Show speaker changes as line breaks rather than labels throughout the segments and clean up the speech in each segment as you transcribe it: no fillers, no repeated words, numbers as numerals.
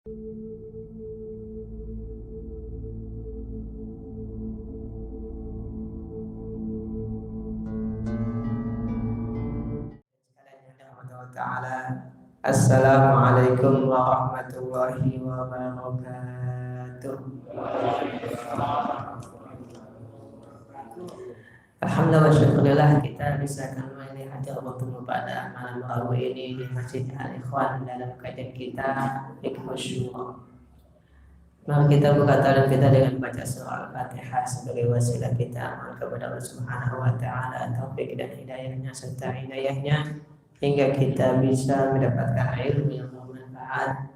Assalamualaikum warahmatullahi wabarakatuh. Alhamdulillah wa syukurillah kita bisa kembali hadir bertemu pada malam Rabu ini di Masjid Al-Ikhwan dalam kajian kita Fiqh Syura. Mari kita buka talim kita dengan baca surah Al-Fatihah sebagai wasilah kita amal kepada Allah Subhanahu wa taala, taufik dan hidayahnya serta hidayahnya hingga kita bisa mendapatkan ilmu yang bermanfaat.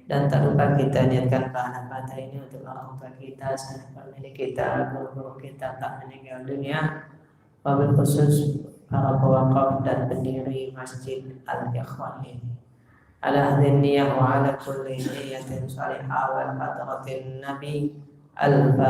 Dan tak lupa kita niatkan pahala Fatihah ini untuk orang tua kita, sanak famili kita, guru-guru kita tak meninggal dunia, wabil khusus para pewakaf dan pendiri Masjid Al-Ikhwan ini. Ala hadin niyah wa ala kulli niyatin salihah wal hadratin nabi. Al-Fatihah.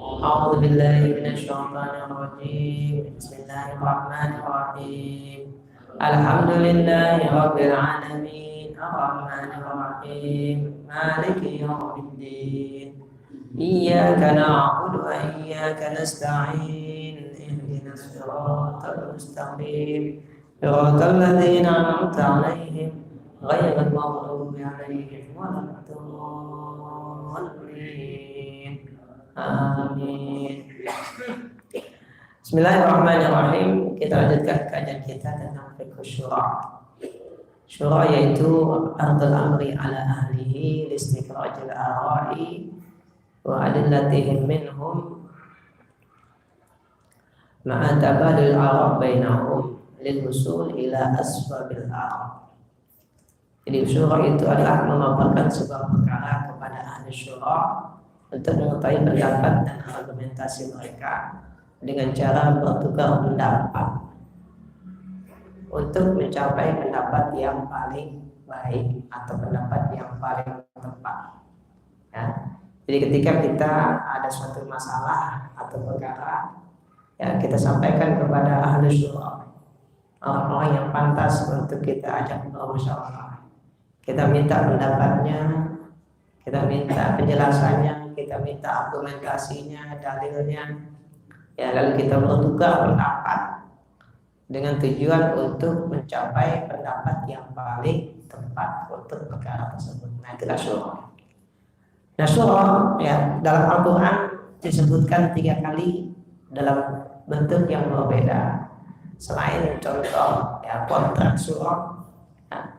A'udzu billahi minasy syaithanir rajim. Bismillahirrahmanirrahim. Alhamdulillahi rabbil alamin. Arrahmanir rahim. Maliki yaumiddin. Iyyaka na'budu wa iyyaka nasta'in. Ihdinas siratal mustaqim. Siratal ladzina an'amta 'alaihim ghairil maghdubi 'alaihim waladdallin. Amin. Bismillahirrahmanirrahim. Kita lanjutkan kajian kita tentang fiqh syura. Syura yaitu ardul amri ala ahlihi listikrajil ara'i wa adillatihim minhum ma'a tabadul arab bainahum lil usul ila asbabil arab. Jadi syura itu adalah memaparkan sebuah perkara kepada ahli syura untuk mengetahui pendapat dan argumentasi mereka dengan cara bertukar pendapat untuk mencapai pendapat yang paling baik atau pendapat yang paling tepat. Ya. Jadi ketika kita ada suatu masalah atau perkara, ya kita sampaikan kepada ahli syura, orang-orang yang pantas untuk kita ajak bermusyawarah. Kita minta pendapatnya, kita minta penjelasannya, kita minta argumentasinya, dalilnya. Ya, lalu kita bertukar pendapat dengan tujuan untuk mencapai pendapat yang paling tepat untuk perkara tersebut. Nah, itulah syura. Nah, syura ya dalam Al-Quran disebutkan 3 kali dalam bentuk yang berbeda. Selain contoh ya kontrak syura ya,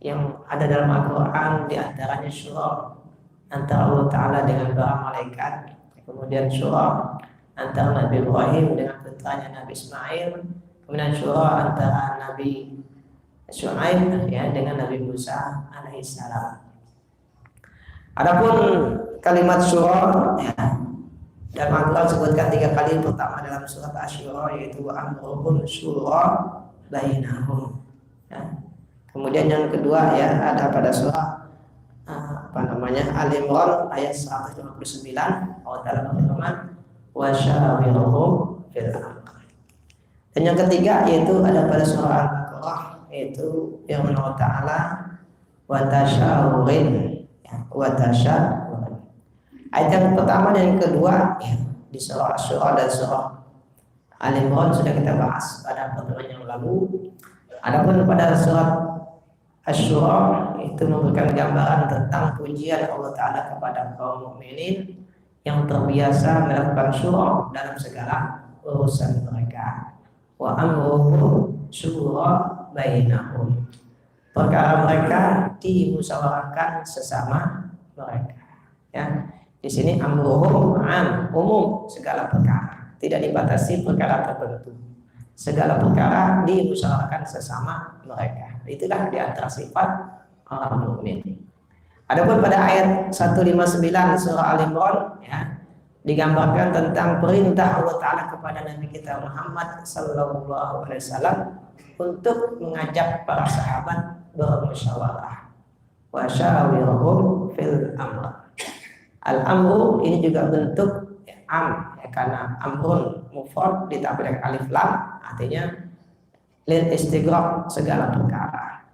yang ada dalam Al-Quran, di antaranya syura antara Allah Ta'ala dengan para malaikat, kemudian syura antara Nabi Ibrahim dengan putranya Nabi Ismail, kemudian syura antara Nabi Syuaib ya dengan Nabi Musa alaihissalam. Adapun kalimat syura ya, dalam Al-Quran disebutkan 3 kali. Pertama dalam surat Asy-Syura yaitu amruhum syura bainahum. Ya. Kemudian yang kedua ya ada pada surah Al-Imran ayat 159, Allah Ta'ala berfirman wa syawirhum fil amr. Dan yang ketiga yaitu ada pada surah Al-Baqarah yaitu yang Allah Ta'ala wa tasyawurin ya, wa tasyawurin. Ayat yang pertama dan yang kedua ya, di surah Asy-Syura dan surah Al-Imran sudah kita bahas pada pertemuan yang lalu. Adapun pada surat Asy-Syura itu memberikan gambaran tentang pujian Allah Ta'ala kepada kaum mukminin yang terbiasa melakukan syura dalam segala urusan mereka. Wa amruhum syura bainahum. Perkara mereka dimusyawarahkan sesama mereka. Ya. Di sini amruhum am, umum segala perkara, tidak dibatasi perkara tertentu. Segala perkara dimusyawarahkan sesama mereka. Itulah di antara sifat orang mukmin. Adapun pada ayat 159 surah Al-Imran ya, digambarkan tentang perintah Allah Ta'ala kepada Nabi kita Muhammad sallallahu alaihi wasallam untuk mengajak para sahabat bermusyawarah. Wa syawirhum fil amr. Al-amru ini juga bentuk ya, ya, karena amrun mufrad ditambah dengan alif lam artinya lil istighraq segala perkara.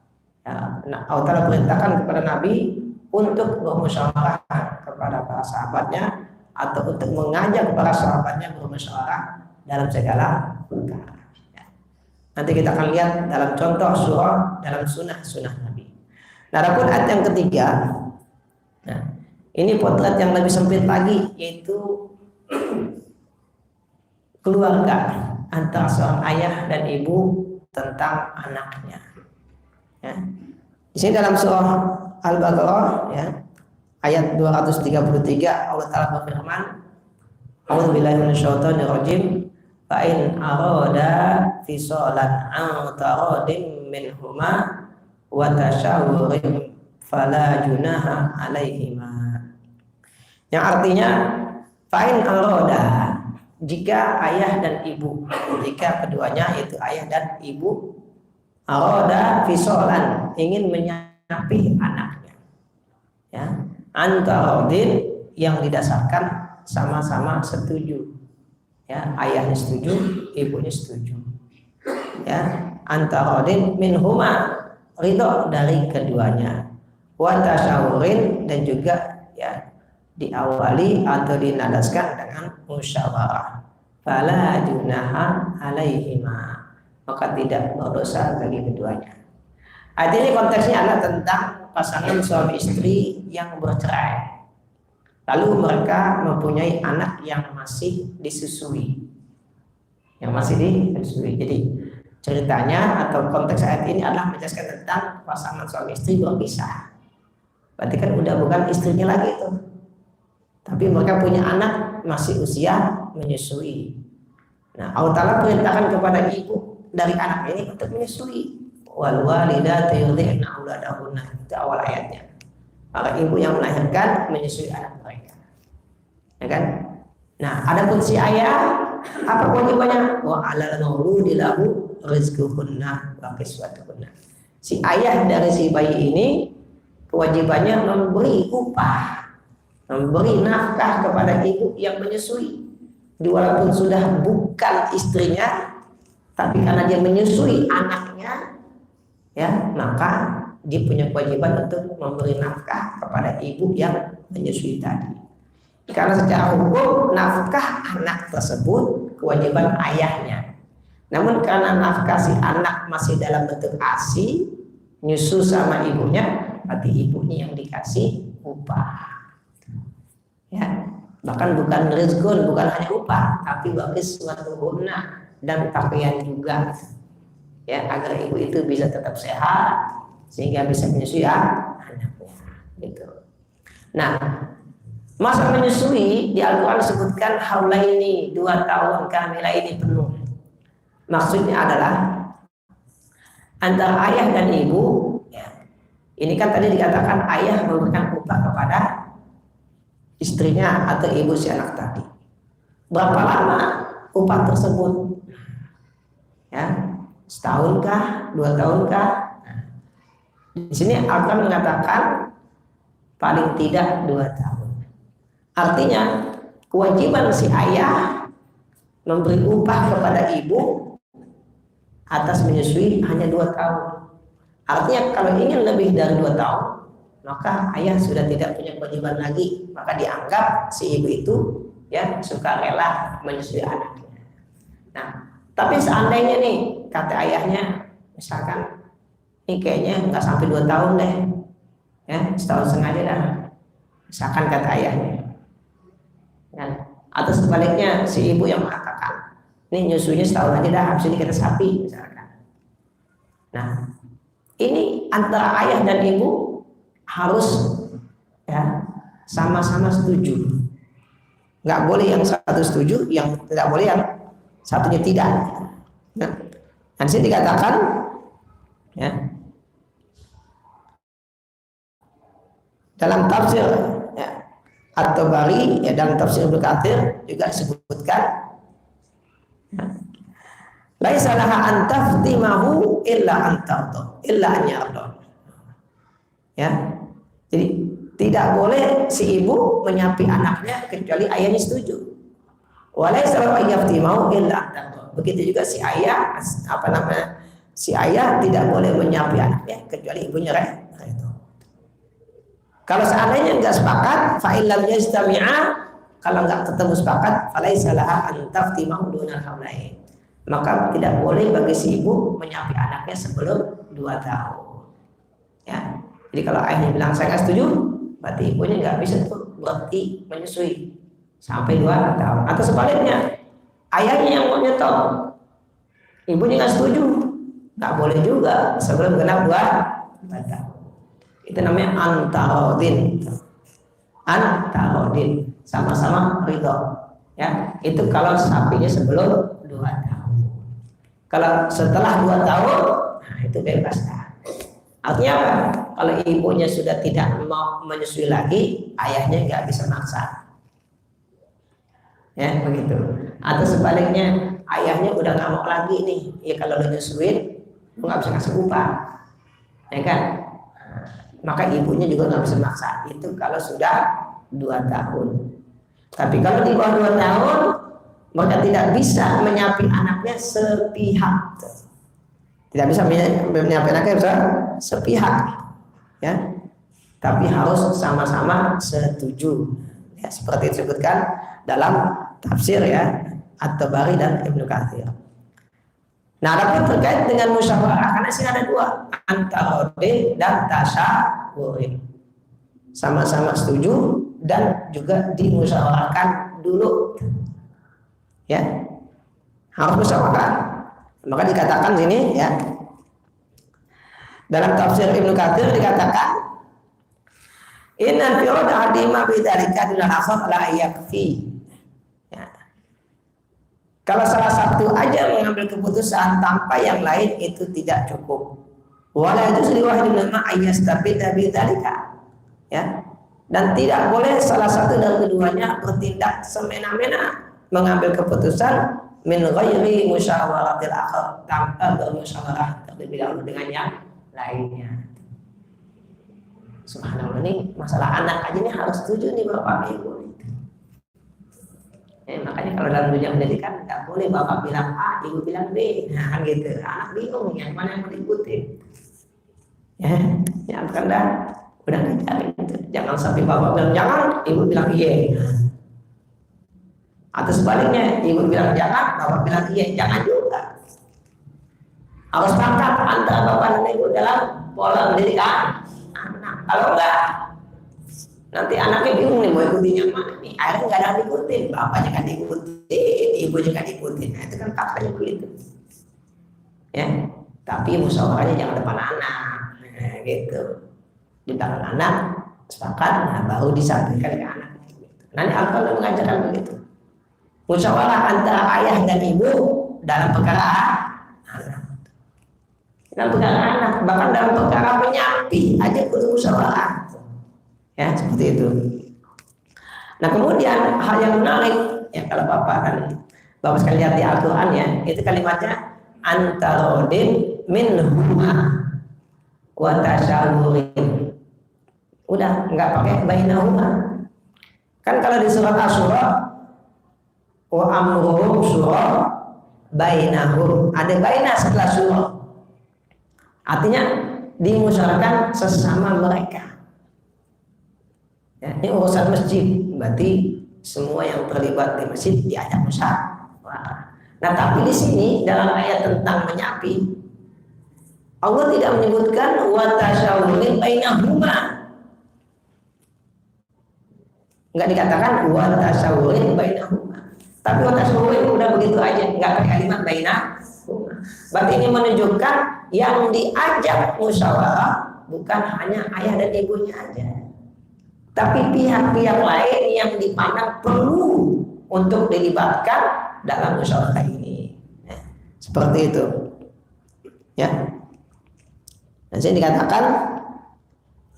Ya, Nah, Allah Ta'ala perintahkan kepada Nabi untuk bermusyawarah kepada para sahabatnya atau untuk mengajak para sahabatnya bermusyawarah dalam segala perkara. Ya. Nanti kita akan lihat dalam contoh surah dalam sunnah Nabi. Nah, adapun ayat yang ketiga, nah, ini potret yang lebih sempit lagi, yaitu keluarga antara seorang ayah dan ibu tentang anaknya. Ya. Di sini dalam surah Al-Baqarah, ya, ayat 233 Allah Ta'ala berfirman, A'udzubillahi minasyaitonirrajim, fa in arada fisalan an taradin minhuma wa tasyawurin fala junaha alaihima. Yang artinya fa in arada, jika ayah dan ibu, jika keduanya yaitu ayah dan ibu arada fisalan, ingin menyapi anaknya, ya, antarodin, yang didasarkan sama-sama setuju, ya, ayahnya setuju, ibunya setuju, ya, antarodin minhuma, ridho dari keduanya, wa tasyawurin, dan juga ya diawali atau dinadaskan dengan musyawarah, fala junaha alaihima, maka tidak berdosa bagi keduanya. Ayat ini konteksnya adalah tentang pasangan suami istri yang bercerai, lalu mereka mempunyai anak yang masih disusui, Jadi ceritanya atau konteks ayat ini adalah menjelaskan tentang pasangan suami istri berpisah. Berarti kan udah bukan istrinya lagi itu, tapi mereka punya anak masih usia menyusui. Nah, Allah Ta'ala perintahkan kepada ibu dari anak ini untuk menyusui. Wal walidatu yurdi'na auladahunna, itu awal ayatnya. Para ibu yang melahirkan menyusui anak mereka, ya kan? Nah, adapun si ayah, apa kewajibannya? Wa 'alal mauludi lahu rizquhunna wa kiswatuhunna. Si ayah dari si bayi ini kewajibannya memberi upah, memberi nafkah kepada ibu yang menyusui. Walaupun sudah bukan istrinya, tapi karena dia menyusui anaknya, ya, maka dia punya kewajiban untuk memberi nafkah kepada ibu yang menyusui tadi. Karena secara hukum nafkah anak tersebut kewajiban ayahnya. Namun karena nafkah si anak masih dalam bentuk ASI, nyusu sama ibunya, berarti ibunya yang dikasih upah. Ya, bahkan bukan rizqun, bukan hanya upah, tapi bagi suatu guna dan pakaian juga, ya, agar ibu itu bisa tetap sehat sehingga bisa menyusui anaknya, gitu. Nah, masa menyusui di Al-Quran disebutkan haulaini, 2 tahun kamilaini penuh. Maksudnya adalah antara ayah dan ibu, ya, ini kan tadi dikatakan ayah memberikan upah kepada istrinya atau ibu si anak tadi. Berapa lama upah tersebut? Ya, setahun kah, 2 tahun kah? Di sini Al-Quran mengatakan paling tidak 2 tahun. Artinya kewajiban si ayah memberi upah kepada ibu atas menyusui hanya 2 tahun. Artinya kalau ingin lebih dari 2 tahun, maka ayah sudah tidak punya kewajiban lagi. Maka dianggap si ibu itu, ya, sukarela menyusui anaknya. Nah, tapi seandainya nih kata ayahnya, misalkan ini kayaknya nggak sampai 2 tahun deh, ya, 1,5 tahun aja dah, misalkan kata ayahnya, kan? Atau sebaliknya si ibu yang mengatakan ini nyusunya 1 tahun aja dah, habis ini kita sapi, misalkan. Nah, ini antara ayah dan ibu harus, ya, sama-sama setuju. Nggak boleh yang satu setuju, yang tidak boleh yang satunya tidak. Nah, di sini dikatakan, ya, dalam tafsir, ya, At-Tabari, ya, dalam tafsir Ibnu Katsir juga disebutkan, ya, laisa laha an taftimahu illa an tarda illa an yarda. Ya, jadi tidak boleh si ibu menyapi anaknya kecuali ayahnya setuju. Wa laisa lahu an yaftimahu illa an tarda. Begitu juga si ayah, apa namanya, si ayah tidak boleh menyapi anaknya kecuali ibunya itu. Kalau seandainya nggak sepakat, fa'il lam yajtami'a, kalau nggak ketemu sepakat, falaisa laha an taftimah dunal haulain. Maka tidak boleh bagi si ibu menyapi anaknya sebelum 2 tahun. Ya. Jadi kalau ayahnya bilang saya nggak setuju, berarti ibunya nggak bisa tuh berhenti menyusui sampai 2 tahun. Atau sebaliknya, ayahnya yang mau nyetop, ibunya nggak setuju, nggak boleh juga sebelum genap 2 tahun. Itu namanya antarodin, sama-sama ridho. Ya, itu kalau sapinya sebelum 2 tahun. Kalau setelah 2 tahun, nah itu bebas. Artinya apa? Kalau ibunya sudah tidak mau menyusui lagi, ayahnya nggak bisa maksa. Ya begitu. Atau sebaliknya, ayahnya udah nggak mau lagi nih. Ya kalau udah nyusuin, lu nggak bisa ngasih upah, ya kan? Maka ibunya juga nggak bisa maksa. Itu kalau sudah 2 tahun. Tapi kalau di bawah 2 tahun, maka tidak bisa menyapi anaknya sepihak. Tidak bisa menyapi anaknya sepihak, ya. Tapi harus sama-sama setuju. Ya, seperti disebutkan dalam tafsir ya At-Tabari dan Ibnu Katsir. Nah, adapun terkait dengan musyawarah, karena sih ada 2, antarodin dan tasyawurin. Sama-sama setuju dan juga dimusyawarahkan dulu. Ya, harus musyawarah. Maka dikatakan sini ya, dalam tafsir Ibnu Katsir dikatakan, inna firada adima bidzalika dun akhar la yakfi. Kalau salah satu aja mengambil keputusan tanpa yang lain itu tidak cukup. Wala yajuz li wahidin minhuma ayyastabida bidzalika. Ya. Dan tidak boleh salah satu dari keduanya bertindak semena-mena mengambil keputusan min ghairi musyawaratil akhar, tanpa bermusyawarah terlebih dahulu dengan yang lainnya. Subhanallah, ini masalah anak aja nih harus setuju nih Bapak Ibu. Makanya kalau dalam dunia pendidikan nggak boleh bapak bilang A, ibu bilang B, nah gitu. Anak bingung yang mana yang mau diikuti. Ya kan dah udah ngajarin itu. Jangan sampai bapak bilang jangan, ibu bilang iya. Atau sebaliknya, ibu bilang jangan, bapak bilang iya, jangan juga. Harus sepakat antara bapak dan ibu dalam pola pendidikan anak. Kalau enggak, nanti anaknya bingung nih mau ikutin yang mana nih. Akhirnya nggak ada yang diikutin, bapaknya kan diikutin, ibunya kan diikutin. Nah, itu kan faktanya begitu. Ya, tapi musyawarahnya jangan depan anak, nah, gitu. Di belakang anak sepakat, nah baru disampaikan ke anak. Nanti Al-Quran mengajarkan begitu. Musyawarah antara ayah dan ibu dalam perkara anak. Dalam perkara anak, bahkan dalam perkara menyapi aja perlu musyawarah. Ya seperti itu. Nah kemudian hal yang menarik ya, kalau bapak sekalian lihat di Al-Quran ya, itu kalimatnya antarodin minhuma wa tasyawurin. Udah nggak pakai bainahuma. Kan kalau di surat Asy-Syura wa amruhum syura bainahum, ada baina setelah syura. Artinya dimusyawarahkan sesama mereka. Ya, ini urusan masjid, berarti semua yang terlibat di masjid diajak musyawarah. Nah, tapi di sini dalam ayat tentang menyapi, Allah tidak menyebutkan wa tasyawurin bainahuma. Enggak dikatakan wa tasyawurin bainahuma. Tapi wa tasyawurin udah begitu aja, enggak pakai kalimat bainahuma. Berarti ini menunjukkan yang diajak musyawarah bukan hanya ayah dan ibunya aja, tapi pihak-pihak lain yang dipandang perlu untuk dilibatkan dalam musyawarah ini. Ya, seperti itu. Ya. Dan sini dikatakan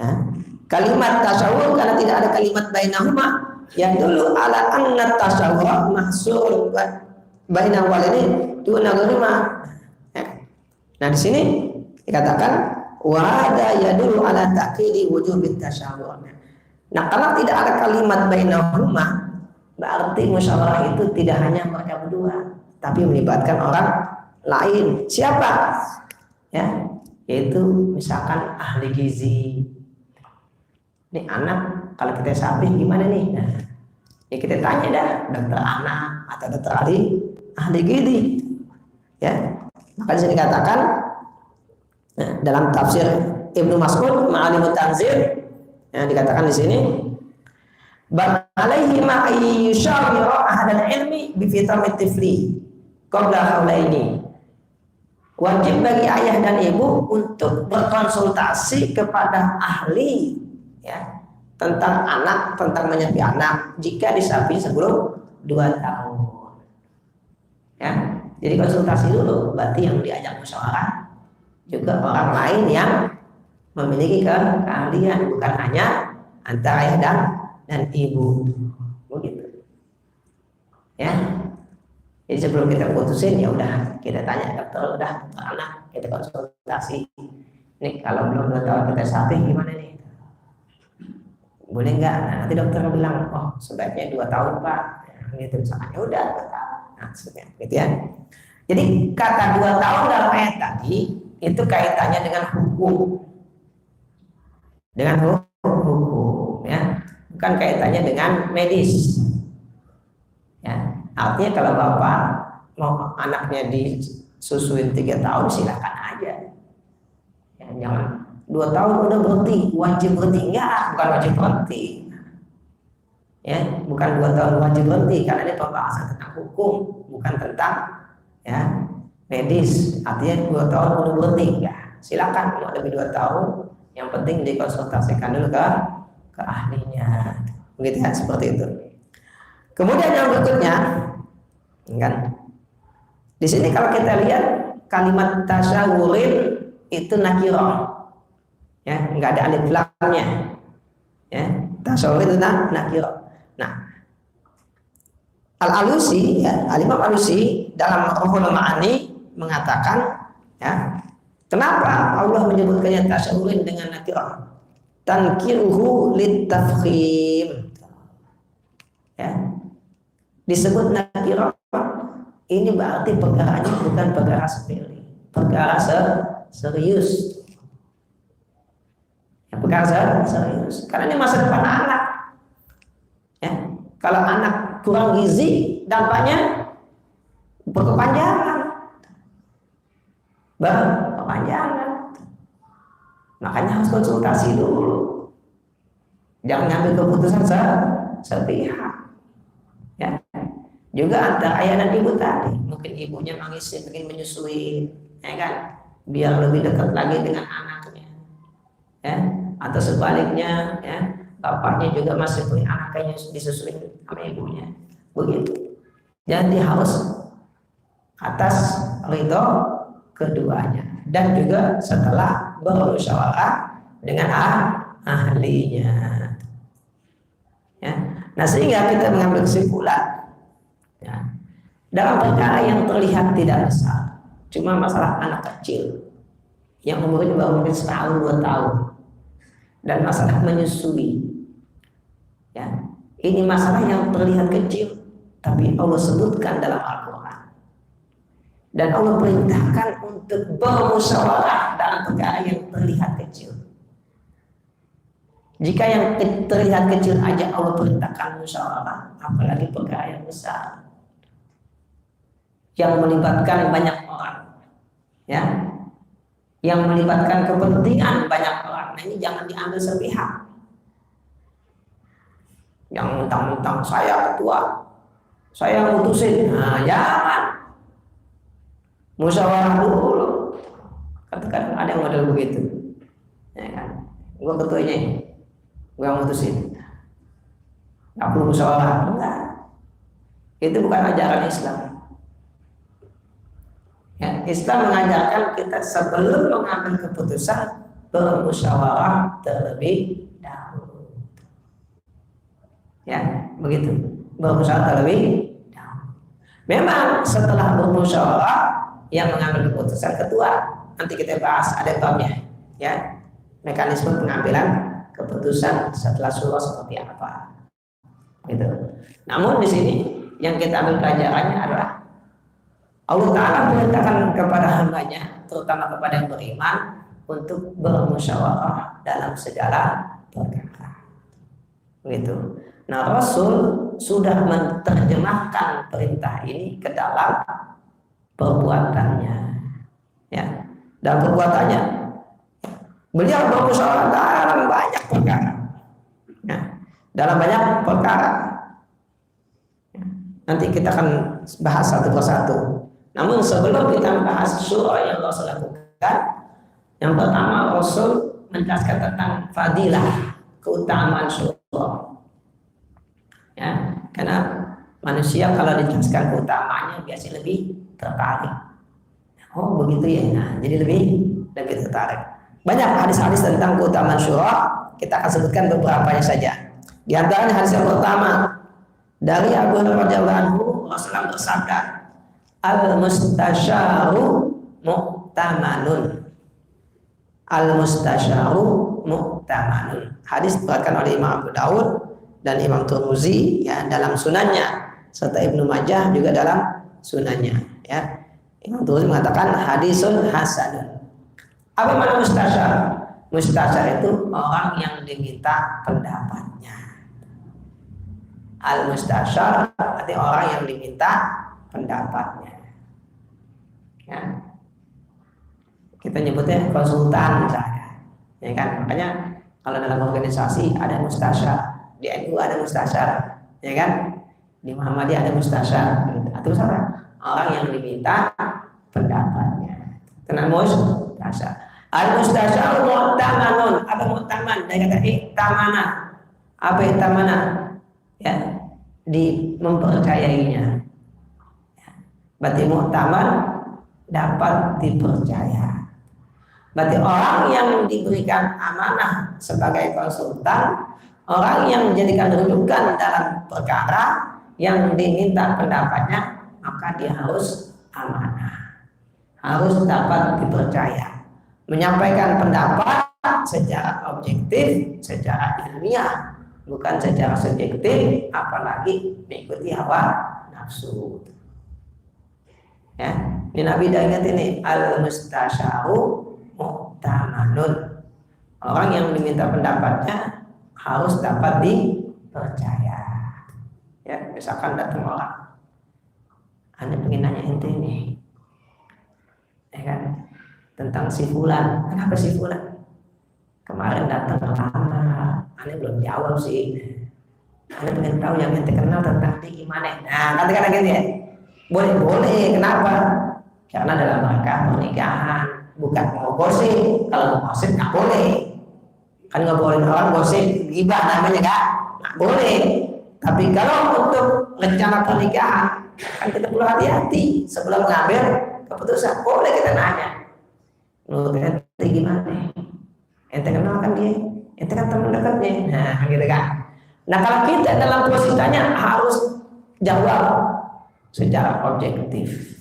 ya, kalimat tasyawur karena tidak ada kalimat bainahuma yang dulu ala anna tasyawur mahsur bainal walidain duna ghairima. Ya. Nah di sini dikatakan wa hada yadullu ala ta'kidi wujubit tasyawur. Nah, kalau tidak ada kalimat bainahuma, berarti musyawarah itu tidak hanya mereka berdua, tapi melibatkan orang lain. Siapa? ya, yaitu misalkan ahli gizi. Ini anak kalau kita sapi gimana nih? Nah, ya kita tanya dah dokter anak atau dokter ahli gizi, ya. Maka disini dikatakan dalam tafsir Ibnu Mas'ud Ma'alimut Tanzil, yang dikatakan di sini, bal alaihi ma ayyushawira ahlal ilmi bi fitamit tifli qabla haulaini. Wajib bagi ayah dan ibu untuk berkonsultasi kepada ahli, ya, tentang anak, tentang menyapih anak jika disapi sebelum 2 tahun. Ya, jadi konsultasi dulu, berarti yang diajak musyawarah juga orang lain yang memiliki keahlian, bukan hanya antara ayah dan ibu, begitu. Ya, jadi sebelum kita putusin ya udah kita tanya dokter, udah anak kita konsultasi. Nih kalau belum 2 tahun kita sapi gimana nih? Boleh nggak? Nah, nanti dokter bilang, oh sebaiknya 2 tahun pak. Gitu misalkan, ya udah 2 tahun. Nah, sebenarnya, gitu ya. Jadi kata 2 tahun dalam ayat tadi itu kaitannya dengan hukum, hukum, ya, bukan kaitannya dengan medis. Ya, artinya kalau bapak mau anaknya disusuin 3 tahun silahkan aja. Ya, jangan 2 tahun udah berhenti, wajib berhenti. Enggak, bukan wajib berhenti. Ya, bukan 2 tahun wajib berhenti, karena ini pembahasan tentang hukum, bukan tentang, ya, medis. Artinya 2 tahun udah berhenti, ya silakan. Mau lebih 2 tahun, yang penting dikonsultasikan dulu ke ahlinya. Begitu kan, seperti itu. Kemudian yang berikutnya, kan, di sini kalau kita lihat kalimat tasyawurin itu nakirah, ya, nggak ada alif lamnya, ya, tasyawurin itu nakirah. Nah, Al-Alusi, ya, Al-Imam Alusi dalam Ruhul Ma'ani mengatakan, ya, kenapa Allah menyebutkannya tasyawurin dengan nakirah? Tankiruhu litafkhim, ya, disebut nakirah ini berarti perkaranya bukan perkara sepele, perkara serius, ya, perkara serius, karena ini masa depan anak, ya. Kalau anak kurang gizi, dampaknya berkepanjangan, makanya harus konsultasi dulu, jangan ngambil keputusan sepihak. Ya, juga antara ayah dan ibu tadi, mungkin ibunya mangisin, mungkin menyusui, ya kan, biar lebih dekat lagi dengan anaknya, ya, atau sebaliknya, ya, bapaknya juga masih punya anaknya disusui sama ibunya, begitu. Jadi harus atas ridho keduanya dan juga setelah bermusyawarah dengan ahlinya. Ya. Nah, sehingga kita mengambil kesimpulan, ya, dalam perkara yang terlihat tidak besar, cuma masalah anak kecil yang umurnya baru mungkin 1 tahun 2 tahun, dan masalah menyusui, ya, ini masalah yang terlihat kecil, tapi Allah sebutkan dalam Al-Quran, dan Allah perintahkan untuk bermusyawarah dalam perkara yang terlihat kecil. Jika yang terlihat kecil aja Allah perintahkan musyawarah, apalagi perkara yang besar yang melibatkan banyak orang, ya, yang melibatkan kepentingan banyak orang. Nah, ini jangan diambil sepihak. Yang mentang-mentang saya ketua, saya mutusin. Nah, jangan. Musyawarah dulu. Katakan ada model begitu, ya kan? Gua ketuanya, gua mutusin. Nggak perlu musyawarah, enggak. Itu bukan ajaran Islam. Ya, Islam mengajarkan kita sebelum mengambil keputusan bermusyawarah terlebih dahulu. Ya, begitu. Bermusyawarah terlebih dahulu. Memang setelah bermusyawarah yang mengambil keputusan ketua, nanti kita bahas ada babnya, ya, mekanisme pengambilan keputusan setelah surah seperti apa, gitu. Namun di sini yang kita ambil pelajarannya adalah Allah Ta'ala perintahkan kepada hambanya, terutama kepada yang beriman, untuk bermusyawarah dalam segala perkara. Begitu. Nah, Rasul sudah menerjemahkan perintah ini ke dalam perbuatannya. Ya, dalam perbuatannya, beliau bermusyawarah dalam banyak perkara. Ya, dalam banyak perkara. Ya, nanti kita akan bahas satu persatu. Namun sebelum kita bahas surah yang Rasul lakukan, yang pertama Rasul menjelaskan tentang fadilah, keutamaan surah. Ya, karena manusia kalau dijelaskan keutamaannya biasanya lebih tertarik. Oh begitu ya, nah jadi lebih tertarik. Banyak hadis-hadis tentang keutamaan surah, kita akan sebutkan beberapanya saja. Di antaranya hadis yang pertama dari Abu Hurairah radhiyallahu anhu, Rasulullah bersabda, al-mustasyaru mu'tamanun. Al-mustasyaru mu'tamanun. Hadis diriwayatkan oleh Imam Abu Daud dan Imam Tirmizi ya dalam sunannya, serta Ibnu Majah juga dalam sunannya ya. Imam Tirmizi mengatakan hadisun hasanun. Apa makna mustasyar? Mustasyar itu orang yang diminta pendapatnya. Al-mustasyar artinya orang yang diminta pendapatnya. Ya. Kita nyebutnya konsultan misalnya. Ya kan? Makanya kalau dalam organisasi ada mustasyar. Di NU ada mustasyar, ya kan? Di Muhammadiyah ada mustasyar. Itu sama orang yang diminta pendapatnya. Tenang mustasyar. Al mustasyar mu'tamanun. Apa mu'taman? Dari kata iktamana. Apa iktamana? Ya, mempercayainya. Berarti mu'taman dapat dipercaya. Berarti orang yang diberikan amanah sebagai konsultan, orang yang menjadikan rujukan dalam perkara yang diminta pendapatnya, maka dia harus amanah, harus dapat dipercaya, menyampaikan pendapat secara objektif, secara ilmiah, bukan secara subjektif, apalagi mengikuti hawa nafsu. Ya, ini Nabi dah ingat ini al-mustasyaru mu'tamanun. Orang yang diminta pendapatnya harus dapat dipercaya. Ya, misalkan datang orang, Anda pengen nanya ente nih, ya kan, tentang si fulan. Kenapa si fulan kemarin datang pertama, Anda belum jawab sih. Anda pengen tahu yang ente kenal tentang dia gimana? Nah, katakan lagi ya. Boleh. Kenapa? Karena dalam rangka pernikahan, bukan mau gosip. Kalau mau gosip nggak boleh. Kan nggak boleh orang gosip, ghibah namanya nggak boleh. Tapi kalau untuk rencana pernikahan, kan kita perlu hati-hati sebelum mengambil keputusan. Boleh kita nanya, menurut ente gimana? Ente kenal kan dia? Ente kan teman dekatnya. Nah, gitu kan. Nah, kalau kita dalam posisi tanya harus jawab secara objektif.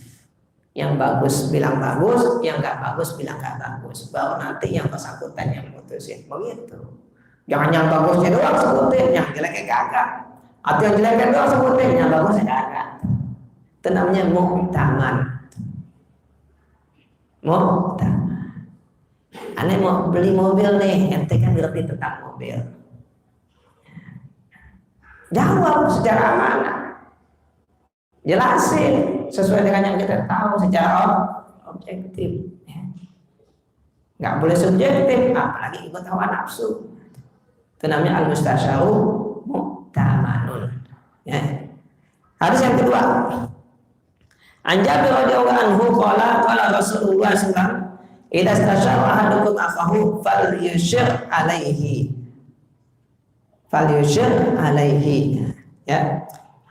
Yang bagus bilang bagus, yang nggak bagus bilang nggak bagus. Baru nanti yang bersangkutan yang mutusin. Begitu. Jangan yang bagusnya doang sebutin, yang jeleknya kagak. Atau yang jeleknya doang sebutin, yang bagusnya kagak. Itu namanya mu'taman. Mu'taman. Aneh mau beli mobil nih, ente kan ngerti tentang mobil. Jawab secara amanah. Jelasin sesuai dengan yang kita tahu secara objektif. Nggak boleh subjektif, apalagi ikut hawa nafsu. Itu namanya al-mustasyaru mu'tamanun. Ya. Hadis yang kedua. An Jabir radhiyallahu anhu qala Rasulullah sallallahu alaihi wasallam, "Idza istasyara ahadukum akhahu falyushir alaihi." Falyushir alaihi. Ya.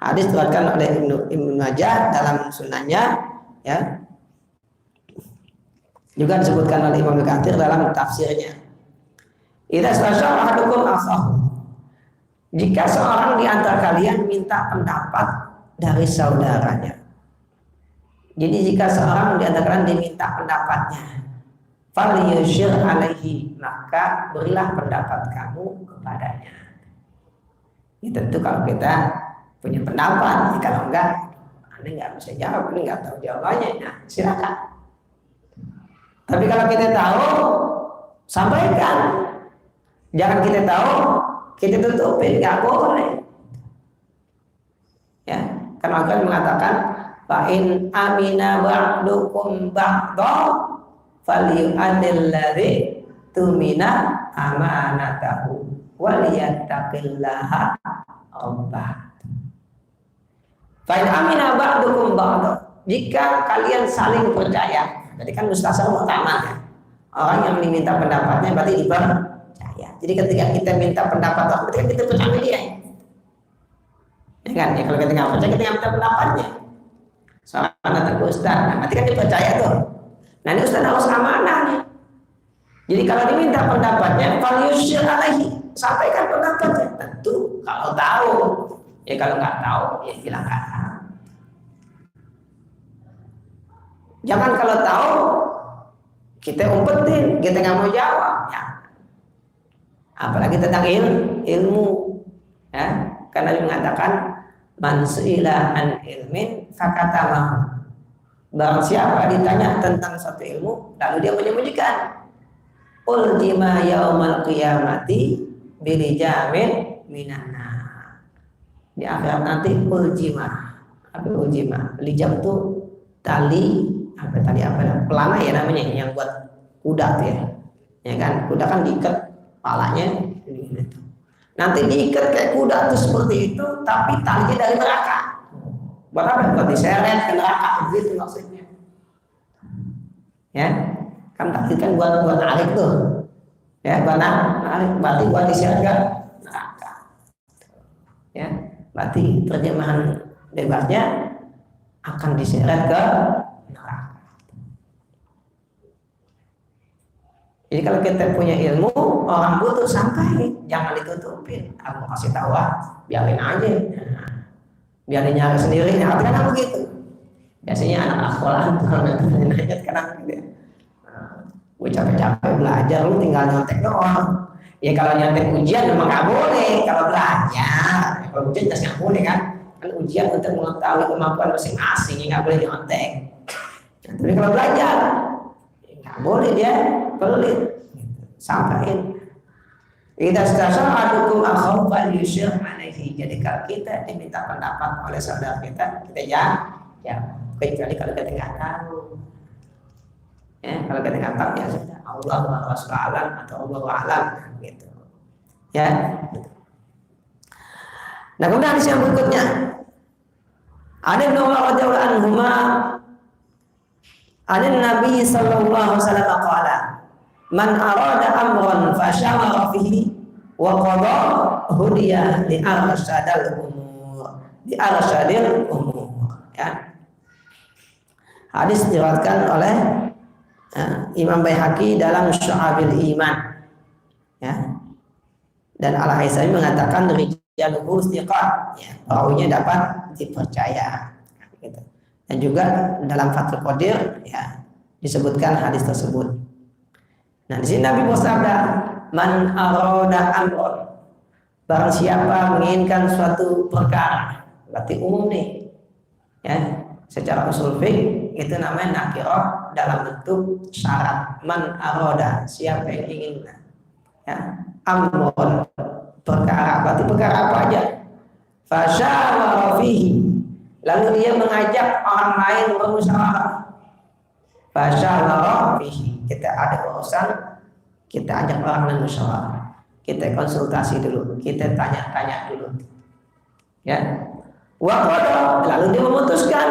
Hadis diriwayatkan oleh Ibnu Majah dalam sunannya, ya. Juga disebutkan oleh Imam Al-Katsir dalam tafsirnya. Idza istasyara ahadukum akhahu. Jika seorang di antara kalian minta pendapat dari saudaranya. Jadi jika seorang di antara kalian diminta pendapatnya, falyushir alaihi, maka berilah pendapat kamu kepadanya. Itu tentu kalau kita punya pendapat, kalau enggak Anda nggak bisa jawab, Anda nggak tahu jawabannya. Nah, silakan. Tapi kalau kita tahu, sampaikan. Jangan kita tahu, kita tutupin, nggak boleh. Ya, karena Allah mengatakan, fa in amina ba'dukum ba'dha falyu'addil ladzi tumina amanatahu waliyattaqillaha rabbah. Fa in amina ba'dukum ba'dha, jika kalian saling percaya. Tadi kan mustasar utama ya. Orang yang diminta pendapatnya berarti dipercaya. Jadi ketika kita minta pendapat orang, berarti kan kita percaya dia. Ya kan? Ya kalau kita nggak percaya, kita nggak minta pendapatnya. Soalnya datang ke Ustaz, nah berarti kan dipercaya tuh. Nah ini Ustaz harus amanah nih. Jadi kalau diminta pendapatnya, falyusyir alaihi, sampaikan pendapatnya. Tentu kalau tahu. Ya kalau nggak tahu, ya bilang nggak tahu. Jangan kalau tahu kita umpetin, kita nggak mau jawab. Ya. Apalagi tentang ilmu, ya. Karena dia mengatakan man su'ila an ilmin fakatamahu. Barang siapa ditanya tentang suatu ilmu, lalu dia menyembunyikan. Uljima yaumal qiyamati bilijamin minanna. Di akhirat nanti uljima. Apa uljima? Lijam itu tali pelana ya namanya, yang buat kuda tuh ya kan, kuda kan diikat palanya gitu. Nanti diikat kayak kuda tuh seperti itu, tapi talinya dari neraka. Buat apa? Buat diseret ke neraka, begitu maksudnya. Ya, kan tadi kan buat narik tuh, ya buat narik, berarti buat diseret ke neraka. Ya, berarti terjemahan bebasnya akan diseret ke neraka. Jadi kalau kita punya ilmu, orang butuh sampai, jangan ditutupin. Aku kasih tahu, biarin aja. Biarin nyari sendiri, artinya begitu. Biasanya anak sekolah kalau nanya kenapa gitu. Gue capek-capek belajar, lu tinggal nyontek doang. Ya kalau nyontek ujian memang nggak boleh. Kalau belajar, kalau ujian jelas nggak boleh kan. Kan ujian untuk mengetahui kemampuan masing-masing, nggak boleh nyontek. Tapi kalau belajar, nggak boleh dia pelit, sampaikan. Kita sekarang adukum akhau falyusyir alaihi. Jadi kalau kita diminta pendapat oleh saudara kita ya kecuali kalau kita nggak tahu. Ya, kalau kita nggak tahu ya sudah Allah wa Rasul alam atau Allah wa alam gitu. Ya. Nah kemudian hadis yang berikutnya, ada Ibnu Umar radhiyallahu anhuma, ada Nabi sallallahu alaihi wasallam qala, man arada amran fashawara fihi wa qada hudiya li arsyadil umur. Ya. Hadis diriwayatkan oleh Imam Baihaqi dalam Syu'abil Iman. Ya. Dan Al-Haisami mengatakan rijaluhu thiqat, ya, rawinya dapat dipercaya. Gitu. Dan juga dalam Fathul Qadir ya disebutkan hadis tersebut. Nah, di sini Nabi bersabda, man arada amron, barang siapa menginginkan suatu perkara, berarti umum nih. Ya, secara usul fiqh itu namanya nakirah dalam bentuk syarat. Man arada, siapa yang ingin, ya, amron, perkara, berarti perkara apa aja. Fasyawara fihi, lalu dia mengajak orang lain bermusyawarah. Fasyawara fihi, kita ada urusan, kita ajak orang lain musyawarah, kita konsultasi dulu, kita tanya-tanya dulu, ya. Wa qada, lalu dia memutuskan.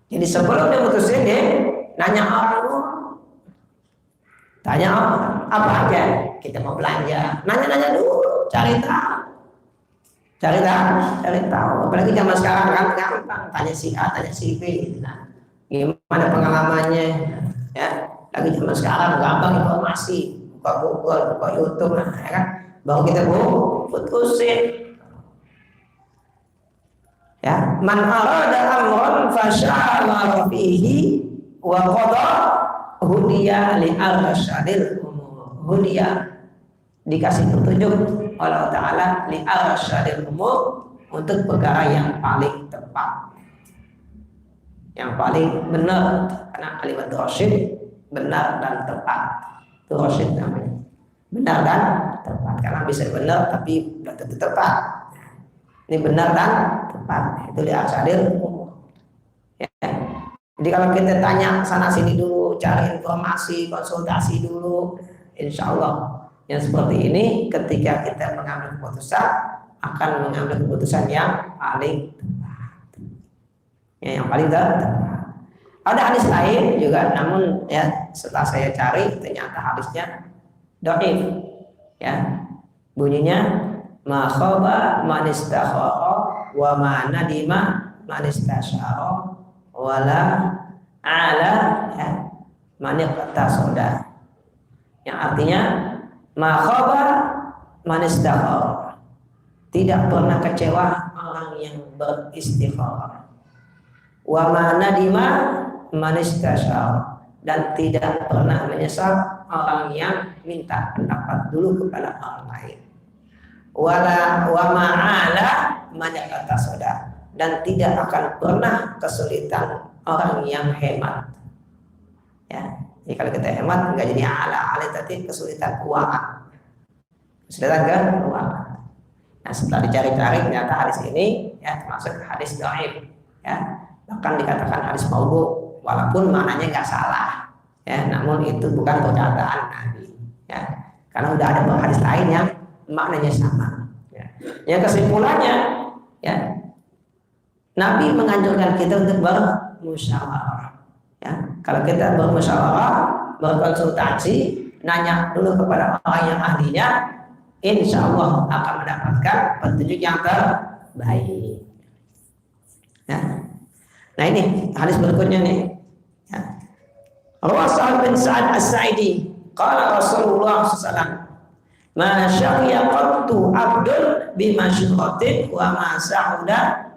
Jadi sebelum dia memutuskan, dia nanya orang dulu, tanya apa aja, kita mau belanja, nanya-nanya dulu, cari tahu. Apalagi zaman sekarang kan gampang, tanya si A, tanya si B. Nah, gimana pengalamannya? Ya, lagi zaman sekarang gampang informasi, buka Google, buka YouTube, nah, ya kan? Baru kita putusin. Ya, man arada amran fasyawara fihi wa qada hudiya li arsyadil umur. Hudiya, dikasih petunjuk oleh Allah Ta'ala li arsyadil umur, untuk perkara yang paling tepat. yang paling benar, karena kalimat rasyid benar dan tepat. Itu rasyid namanya. Benar dan tepat. Karena bisa benar tapi belum tentu tepat. Ini benar dan tepat. Itu di aksadir umur. Ya. Jadi kalau kita tanya sana sini dulu, cari informasi, konsultasi dulu, insya Allah yang seperti ini ketika kita mengambil keputusan akan mengambil keputusan yang paling tepat. Ya, yang paling tepat. Ada hadis lain juga, namun ya setelah saya cari ternyata hadisnya dhaif. Ya, bunyinya ma khaba man istakhara wa ma nadima man istasyara wala ala ya man iqtasada. Yang artinya ma khaba man istakhara, tidak pernah kecewa orang yang beristikharah. Wa ma nadima man istasyara, dan tidak pernah menyesal orang yang minta pendapat dulu kepada orang lain. Wala wa ma'ala man yaqtasada, dan tidak akan pernah kesulitan orang yang hemat. Ya, jadi kalau kita hemat enggak jadi ala tapi kesulitan keuangan. Kesulitan keuangan. Nah, setelah dicari-cari ternyata hadis ini ya termasuk hadis dhaif. Ya, bahkan dikatakan hadis maudhu, walaupun maknanya enggak salah. Ya, namun itu bukan perkataan Nabi. Ya, karena udah ada hadis lain yang maknanya sama. Ya. Yang kesimpulannya, ya, Nabi menganjurkan kita untuk bermusyawarah. Ya, kalau kita bermusyawarah, berkonsultasi, nanya dulu kepada orang yang ahlinya, insya Allah akan mendapatkan petunjuk yang terbaik. Ya. Nah ini hadis berikutnya nih. Ya. Sa'ad bin Sa'ad As-Sa'idi qala Rasulullah SAW ma syaqiya qattu abdul bimasyuqatin wa ma sa'uda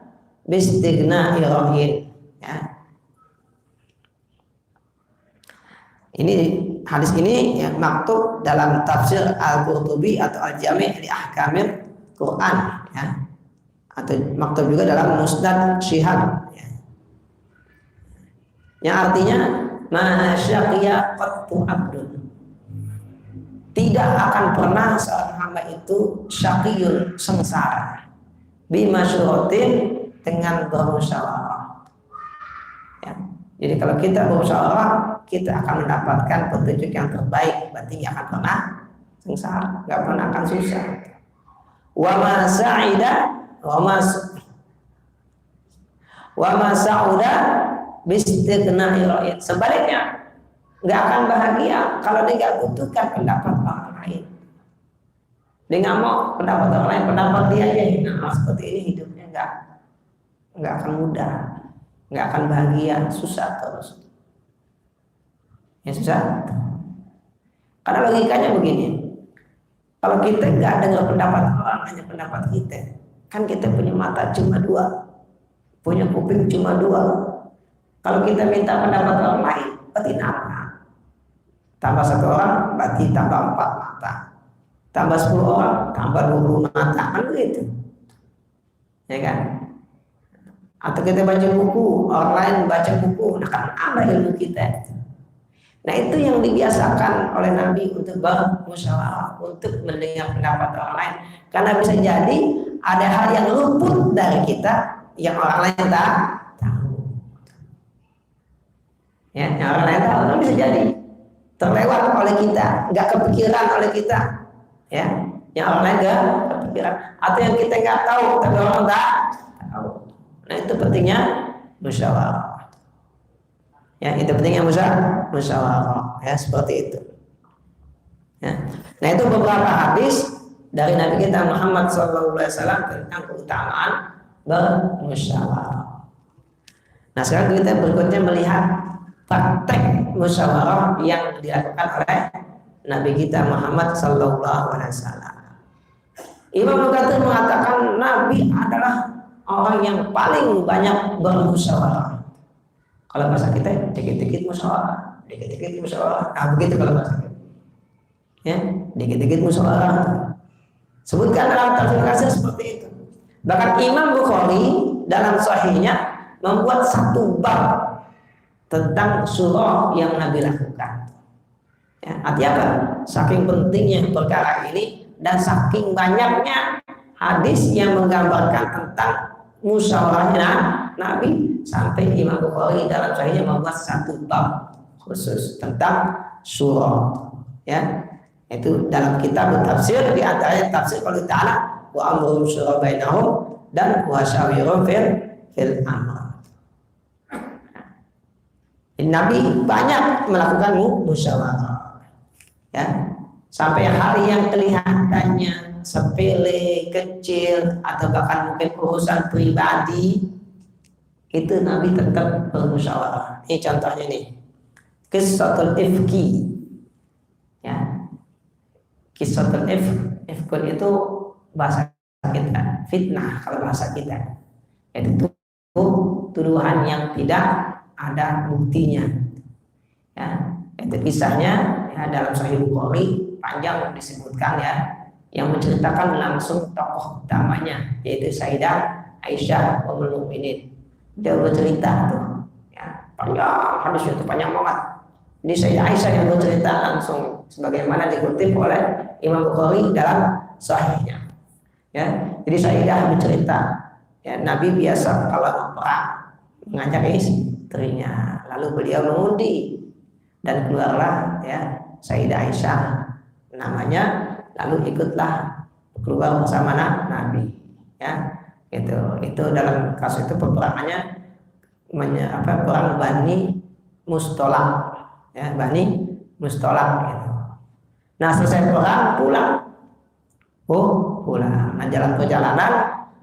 bistighna'i rahin. Ya. Ini hadis ini ya, maktub dalam tafsir Al-Qurtubi atau Al-Jami' li Ahkamil Quran ya. Atau maktub juga dalam Musnad Syihab ya. Yang artinya ma syaqiya qattu abdun, tidak akan pernah seorang hamba itu syaqiyun sengsara bimasyuratin dengan bermusyawarah ya. Jadi kalau kita bermusyawarah kita akan mendapatkan petunjuk yang terbaik, berarti nggak akan pernah sengsara, nggak pernah akan susah. Wa ma sa'ida wa ma sa'uda bistighna'i rahin. Sebaliknya nggak akan bahagia kalau dia nggak butuhkan pendapat orang lain. Dia nggak mau pendapat orang lain, pendapat dia aja. Nah, seperti ini hidupnya nggak akan mudah, nggak akan bahagia, susah terus. Ya susah. Karena logikanya begini, kalau kita nggak dengar pendapat orang, hanya pendapat kita, kan kita punya mata cuma dua, punya kuping cuma dua. Kalau kita minta pendapat orang lain, berarti nambah. Tambah 1 orang, berarti tambah 4 mata. Tambah 10 orang, tambah 20 mata. Kan begitu. Ya kan? Atau kita baca buku, orang lain baca buku, nah kan apa ilmu kita? Nah itu yang dibiasakan oleh Nabi untuk bermusyawarah, untuk mendengar pendapat orang lain. Karena bisa jadi ada hal yang luput dari kita, yang orang lain tak tahu. Ya, yang orang lain tahu, bisa jadi terlewat oleh kita, nggak kepikiran oleh kita, ya, yang orang lain nggak kepikiran, atau yang kita nggak tahu tapi orang tak tahu. Nah itu pentingnya musyawarah. Ya itu pentingnya musyawarah. Ya seperti itu. Ya. Nah itu beberapa hadis dari Nabi kita Muhammad SAW tentang keutamaan bermusyawarah. Nah sekarang kita berikutnya melihat praktek musyawarah yang dilakukan oleh Nabi kita Muhammad SAW. Imam Muqatil mengatakan Nabi adalah orang yang paling banyak bermusyawarah. Kalau bahasa kita dikit-dikit musyawarah, dikit-dikit musyawarah. Nah begitu kalau bahasa kita. Ya, dikit-dikit musyawarah. Sebutkan dalam tafsir Katsir seperti itu. Bahkan Imam Bukhari dalam sahihnya membuat satu bab tentang surah yang Nabi lakukan. Ya, artinya apa? Saking pentingnya perkara ini dan saking banyaknya hadis yang menggambarkan tentang musyawarahnya Nabi, sampai Imam Bukhari dalam sahihnya membuat satu bab khusus tentang surah. Ya, itu dalam kitab tafsir, di antaranya tafsir qaul ta'ala wa amruhum syura bainahum dan wa syawirum fil amr. Nabi banyak melakukan musyawarah, ya, sampai hal yang kelihatannya sepele, kecil, atau bahkan mungkin urusan pribadi, itu Nabi tetap bermusyawarah. Ini contohnya nih, Qissatul Ifki, ya, Qissatul Ifkun itu bahasa kita, fitnah kalau bahasa kita, itu tuduhan yang tidak ada buktinya. Ya, itu kisahnya ya, dalam Sahih Bukhari panjang disebutkan ya, yang menceritakan langsung tokoh utamanya yaitu Sayyidah Aisyah Ummul Mukminin. Dia bercerita tuh, ya, panjang, hadisnya itu panjang banget. Ini Sayyidah Aisyah yang bercerita langsung sebagaimana dikutip oleh Imam Bukhari dalam Sahihnya. Ya, jadi Sayyidah bercerita, ya, Nabi biasa kalau perang mengajak istrinya, lalu beliau mengundi dan keluarlah ya Sayyidah Aisyah namanya, lalu ikutlah keluar bersama Nabi, ya, itu dalam kasus itu peperangannya perang Bani Mustolak, ya, Bani Mustolak gitu. Nah selesai perang pulang, nah jalan perjalanan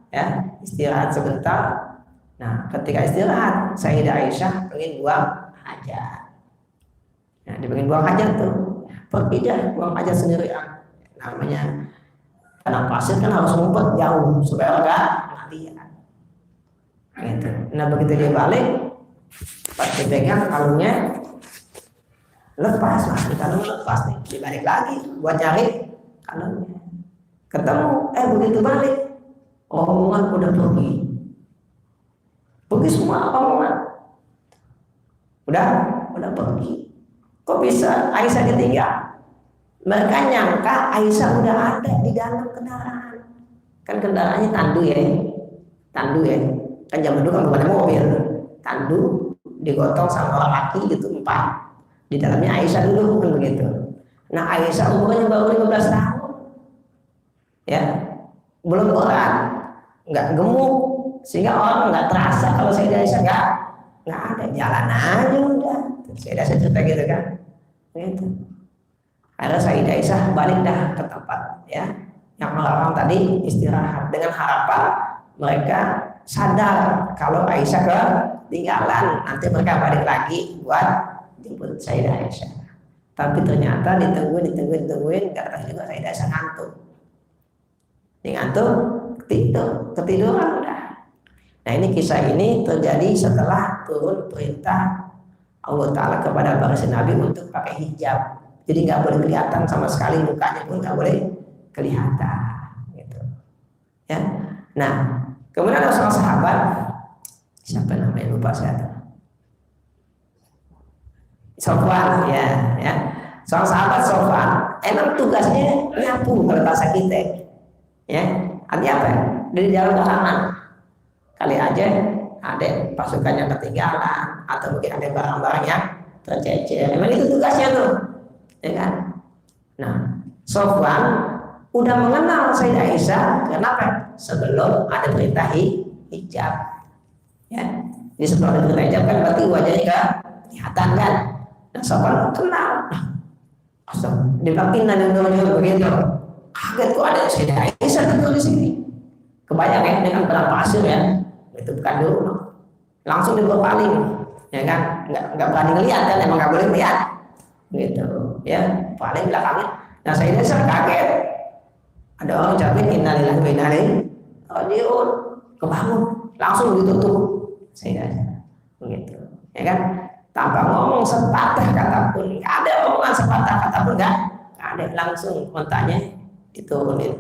ya istirahat sebentar. Nah ketika istirahat Sayyidah Aisyah pengen buang hajat. Nah dia pengen buang hajat tuh, pergi dah buang hajat sendirian. Namanya tanah pasir kan harus ngumpet jauh supaya enggak lihat. Gitu. Nah begitu dia balik, pas dipegang kalungnya lepas, kalung lepas nih, dibalik lagi buat cari kalungnya. Ketemu, begitu balik, omongan udah pergi semua omongan, udah pergi. Kok bisa Aisyah ditinggal? Mereka nyangka Aisyah udah ada di dalam kendaraan. Kan kendaraannya tandu ya, kan zaman dulu kan belum ada mobil, tandu digotong sama orang laki gitu 4. Di dalamnya Aisyah dulu kan begitu. Nah Aisyah umurnya baru 15 tahun. Ya, belum berat, nggak gemuk, sehingga orang nggak terasa kalau Sayyidah Aisyah nggak ada, jalan aja udah. Sayyidah Aisyah cerita gitu kan, gitu. Akhirnya Sayyidah Aisyah balik dah ke tempat ya yang melarang tadi istirahat, dengan harapan mereka sadar kalau Aisyah ketinggalan, nanti mereka balik lagi buat jemput Sayyidah Aisyah. Tapi ternyata ditungguin nggak tahu juga Sayyidah Aisyah ngantuk. Ketiduran udah. Nah ini kisah ini terjadi setelah turun perintah Allah Ta'ala kepada para Nabi untuk pakai hijab. Jadi nggak boleh kelihatan sama sekali, mukanya pun nggak boleh kelihatan gitu. Ya. Nah kemudian ada seorang sahabat, siapa namanya lupa saya, Sofwan ya. Seorang sahabat Sofwan emang tugasnya nyapu kalau bahasa kita. Ya, artinya apa? Dari dalam halaman kali aja ada pasukannya ketinggalan atau mungkin ada barang-barang yang tercecer. Emang itu tugasnya tuh, ya kan? Nah, Sofwan udah mengenal Sayyidah Aisyah. Kenapa? Sebelum ada perintah hijab. Ya, jadi sebelum ada perintah hijab kan berarti wajahnya nggak kelihatan kan? Nah, Sofwan kenal. Dipakai nanya begitu. Kaget kok ada Sayyidah Aisyah tidur di sini. Kebayang ya dengan perang pasir ya, itu bukan dulu. Langsung diberpaling, ya kan? Nggak berani lihat kan, emang nggak boleh lihat, gitu. Ya, paling belakangnya. Nah Sayyidah Aisyah kaget. Ada orang ucapin innalillahi wa inna ilaihi raji'un, kebangun, langsung ditutup Sayyidah Aisyah, begitu. Ya kan? Tanpa ngomong sepatah kata pun, nggak ada omongan sepatah kata pun nggak ada, langsung kontanya diturunin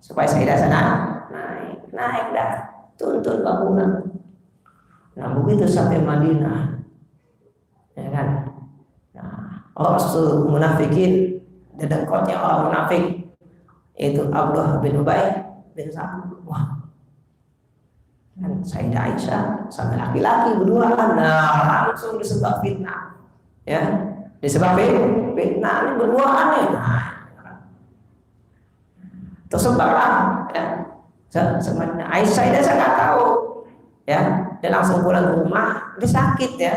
supaya Sayyidah sana naik dah, tuntun bangunan. Nah begitu sampai Madinah ya kan? Nah, Rasul munafikin dedengkotnya orang munafik itu Abdullah bin Ubay bin Salul. Wah, kan Sayyidah Aisyah sama laki-laki berduaan, nah langsung disebab fitnah, ya disebab fitnah ini berduaan ya, nah, tersebarlah ya. Sebenarnya Aisyah saya nggak tahu, ya dia langsung pulang ke rumah, dia sakit ya,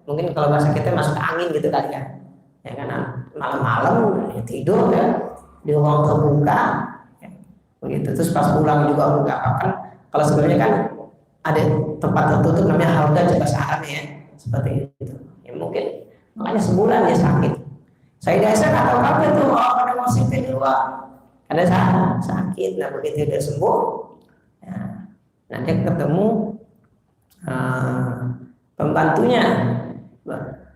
mungkin kalau bahasa kita masuk angin gitu kali ya kan malam-malam ya, tidur ya di ruang terbuka, ya, begitu. Terus pas pulang juga nggak apa-apa. Kalau sebelumnya kan ada tempat tertutup namanya haudah coba sahamnya ya, seperti itu. Ya mungkin makanya sebulan dia sakit. Saya nggak tahu apa itu pada musim kedua, karena sakit. Nah begitu dia sembuh, ya, nah dia ketemu pembantunya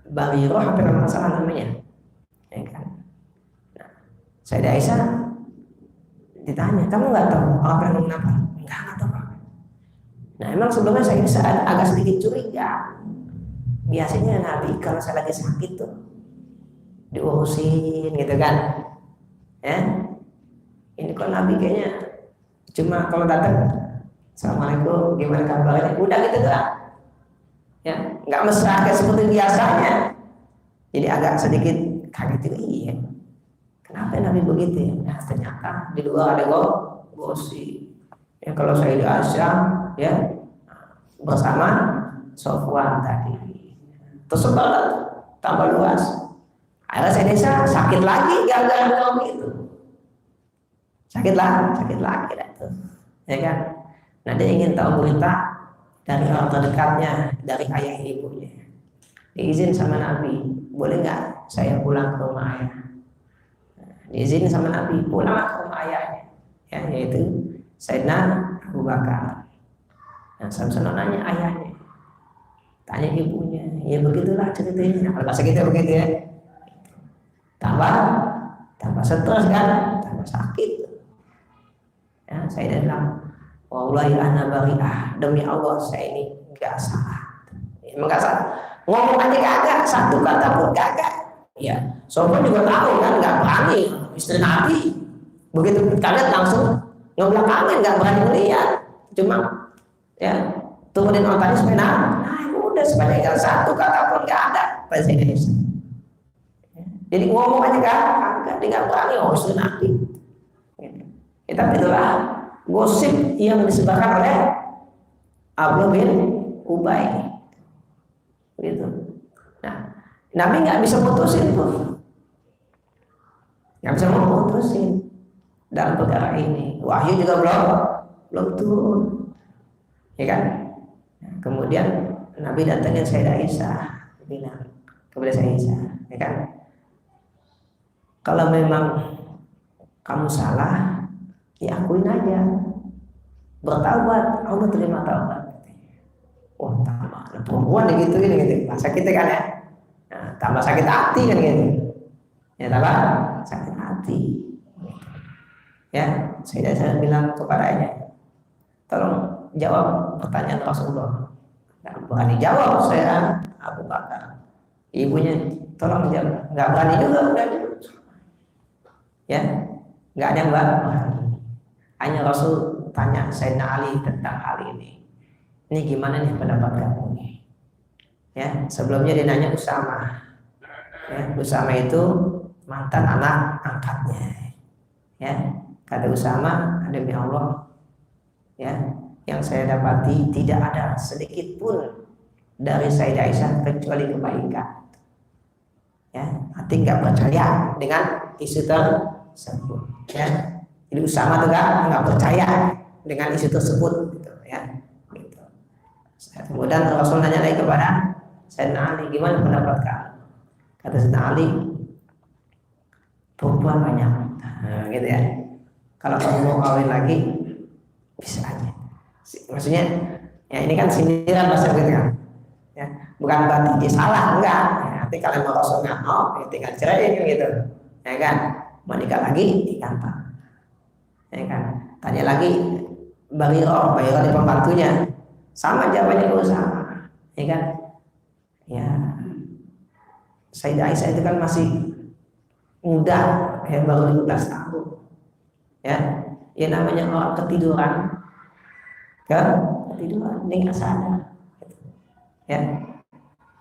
Barirah apa masalah namanya, ya kan. Nah, Sayyidah Aisyah ditanya, kamu nggak tahu apa yang kenapa? Nggak tahu. Nah emang sebelumnya saya agak sedikit curiga. Biasanya Nabi kalau saya lagi sakit tuh diurusin gitu kan, ya. Ini kok Nabi kayaknya cuma kalau datang, Assalamualaikum, gimana kabarnya? Udah gitu doang, ya. Nggak mesra kayak seperti biasanya. Jadi agak sedikit kaget juga, iya. Kenapa Nabi begitu ya? Nah ternyata di luar ada gosip. Ya kalau saya di Aisyah ya bersama Sofwan tadi tersebar tambah luas. Akhirnya saya desa sakit lagi gara-gara doang itu. Sakit lagi itu, ya kan? Nah dia ingin tahu berita dari orang terdekatnya, dari ayah ibunya. Diizin sama Nabi, boleh nggak saya pulang ke rumah ayah? Diizin sama Nabi pulang ke rumah ayahnya, ya, yaitu Sayyidina Abu Bakar. Nah, sama nanya ayahnya, tanya ibunya, ya begitulah ceritanya. Kalau bahasa kita begitu ya, tambah stres kan, tambah sakit. Ya, saya bilang, wallahi ana bari'ah, demi Allah saya ini nggak salah. Emang nggak salah. Ngomong aja kagak, satu kata pun kagak. Ya, soalnya juga tahu kan nggak berani istri Nabi. Begitu kaget langsung ngebelakangin, nggak berani melihat. Cuma ya turunin otaknya supaya nah udah supaya satu kata pun nggak ada bahasa Indonesia. Jadi ngomong aja kagak, dia nggak berani istri Nabi. Tapi itulah gosip yang disebarkan oleh Abdullah bin Ubay. Gitu. Nah, Nabi nggak bisa putusin tuh, nggak bisa memutusin dalam perkara ini. Wahyu juga belum turun, ya kan? Nah, kemudian Nabi datangin Sayyidah Aisyah, bilang kepada Sayyidah Aisyah, ya kan? Kalau memang kamu salah, ya akuin aja, bertaubat, Allah terima taubat. Wah, tambah perempuan digituin gitu, masa kita kan ya, nah, tambah sakit hati kan gitu, ya tambah sakit hati. Ya, saya bilang kepadanya, tolong jawab pertanyaan Rasulullah. Nggak berani jawab saya Abu Bakar. Ibunya tolong jawab, nggak berani juga udah. Ya, nggak ada yang berani. Hanya Rasul tanya Sayyidina Ali tentang hal ini. Ini gimana nih pendapat kamu nih? Ya, sebelumnya dia nanya Usama. Ya, Usama itu mantan anak angkatnya. Ya, kata Usama, demi Allah, ya, yang saya dapati tidak ada sedikit pun dari Sayyidah Aisyah kecuali kebaikan. Ya, hati nggak percaya dengan isu tersebut. Ya, jadi Usama tuh nggak percaya dengan isu tersebut, gitu, ya. Kemudian Rasul nanya lagi kepada Sayyidina Ali, gimana pendapat kamu? Kata Sayyidina Ali, perempuan banyak, nah, gitu ya. Kalau kamu mau kawin lagi, bisa aja. Maksudnya, ya ini kan sindiran bahasa gitu kan. Ya, bukan berarti dia salah, enggak. Ya, nanti kalau mau Rasul nggak mau, ya tinggal ceraiin gitu, ya kan. Mau nikah lagi, gampang. Ya kan. Tanya lagi, Barirah di pembantunya. Sama jawabannya sama, ya kan? Ya, Sayyidah Aisyah itu kan masih muda, ya, baru 15 tahun. Ya, ya namanya orang ketiduran, ketiduran, dia nggak sadar. Ya,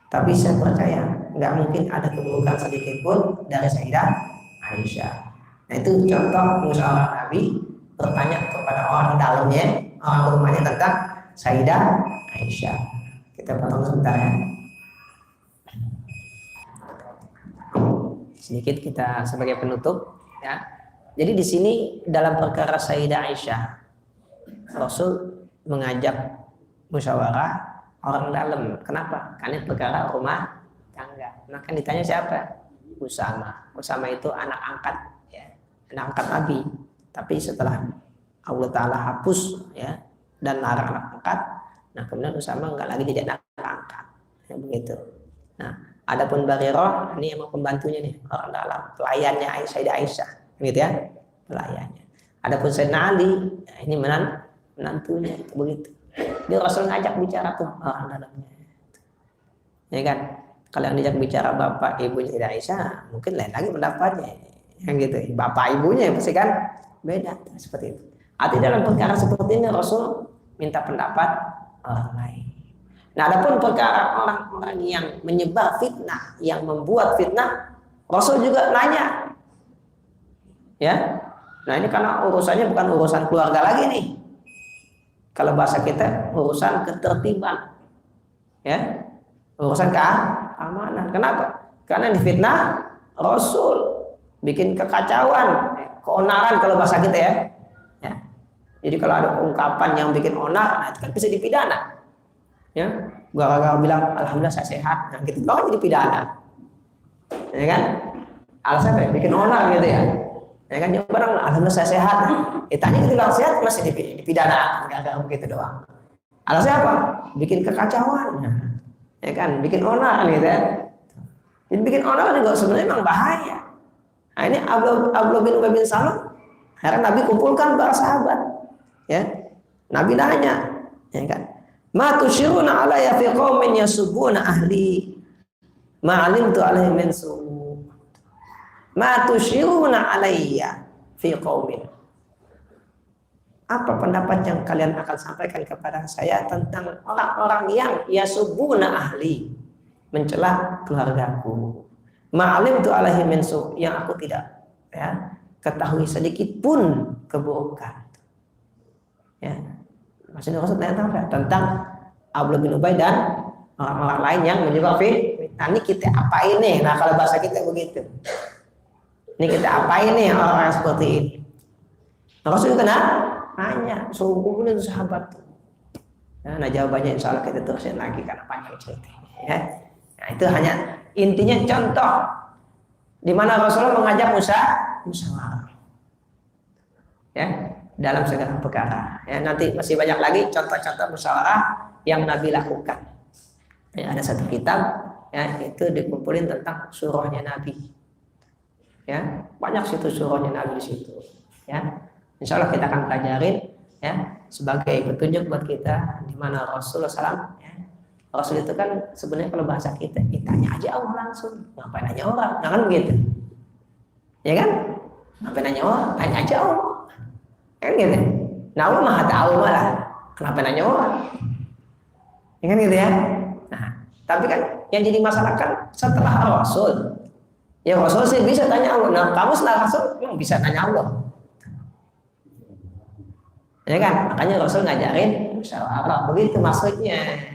tapi saya percaya nggak mungkin ada keburukan sedikit pun dari Sayyidah Aisyah. Nah itu contoh musyawarah Nabi bertanya kepada orang dalamnya, orang rumahnya tentang Sayyidah Aisyah. Kita potong sebentar ya. Sedikit kita sebagai penutup ya. Jadi di sini dalam perkara Sayyidah Aisyah, Rasul mengajak musyawarah orang dalam. Kenapa? Karena perkara rumah tangga. Nah kan ditanya siapa? Usama. Usama itu anak angkat, ya, anak angkat Nabi. Tapi setelah Allah Ta'ala hapus, ya, dan larang anak angkat, nah kemudian Usama enggak lagi jadi anak angkat, ya, begitu. Nah, adapun Barirah ini emang pembantunya nih, orang dalam, pelayannya Sayyidah Aisyah, gitu ya, pelayannya. Adapun Sayyidina Ali, ya, ini menantunya, begitu. Dia Rasul ngajak bicara tuh orang dalamnya, ya kan? Kalau yang diajak bicara bapak ibunya Sayyidah Aisyah, mungkin lain lagi pendapatnya, yang gitu. Bapak ibunya pasti kan beda, seperti itu. Artinya dalam perkara seperti ini Rasul minta pendapat orang lain. Nah, adapun perkara orang-orang yang menyebar fitnah, yang membuat fitnah, Rasul juga nanya. Ya. Nah, ini karena urusannya bukan urusan keluarga lagi nih. Kalau bahasa kita urusan ketertiban. Ya. Urusan keamanan. Kenapa? Karena di fitnah Rasul bikin kekacauan, keonaran kalau bahasa kita ya. Ya. Jadi kalau ada ungkapan yang bikin onar, nah itu kan bisa dipidana. Ya, gara-gara bilang alhamdulillah saya sehat, nah gitu doang jadi pidana, ya kan? Alasan apa? Bikin onar gitu ya, ya kan? Yang barang alhamdulillah saya sehat, tanya gitu bilang sehat masih dipidana, gara-gara begitu doang. Alasan apa? Bikin kekacauan, ya kan? Bikin onar gitu ya. Jadi bikin onar juga sebenarnya memang bahaya. Nah ini Abdullah bin Ubay bin Salul, akhirnya Nabi kumpulkan para sahabat, ya. Nabi nanya, ya kan? Ma tusyiruna alayya fi qaumin yasubuna ahli ma alimtu alaihim min su. Ma tusyiruna alayya fi qaumin. Apa pendapat yang kalian akan sampaikan kepada saya tentang orang-orang yang yasubuna ahli, mencela keluargaku. Ma alimtu alaihim min su, yang aku tidak, ya, ketahui sedikit pun keburukan. Ya. Maksudnya Rasul tentang Abdullah bin Ubay dan orang-orang lain yang menyebabkan fitnah. Ini kita apa ini? Nah kalau bahasa kita begitu. Ini kita apa ini orang-orang seperti ini? Nah, Rasul itu nanya, sungguh itu sahabat. Nah jawabannya insya Allah kita terusin lagi karena panjang ceritanya. Ya. Nah itu hanya intinya contoh di mana Rasulullah mengajak musyawarah. Ya. Dalam segala perkara. Ya, nanti masih banyak lagi contoh-contoh musyawarah yang Nabi lakukan. Ya, ada satu kitab, ya, itu dikumpulin tentang surahnya Nabi. Ya, banyak situ surahnya Nabi di situ. Ya, insya Allah kita akan pelajarin, ya, sebagai petunjuk buat kita di mana Rasulullah SAW. Ya, Rasul itu kan sebenarnya kalau bahasa kita, tanya aja Allah langsung. Ngapain nanya orang? Jangan begitu. Ya kan? Ngapain nanya orang? Tanya aja Allah. Kan gitu. Nah Allah maha tahu malah. Kenapa nanya orang? Ya kan gitu ya. Nah, tapi kan yang jadi masalah kan setelah Rasul. Ya Rasul sih bisa tanya Allah. Nah kamu setelah Rasul memang bisa tanya Allah. Ya kan? Makanya Rasul ngajarin musyawarah. Begitu maksudnya.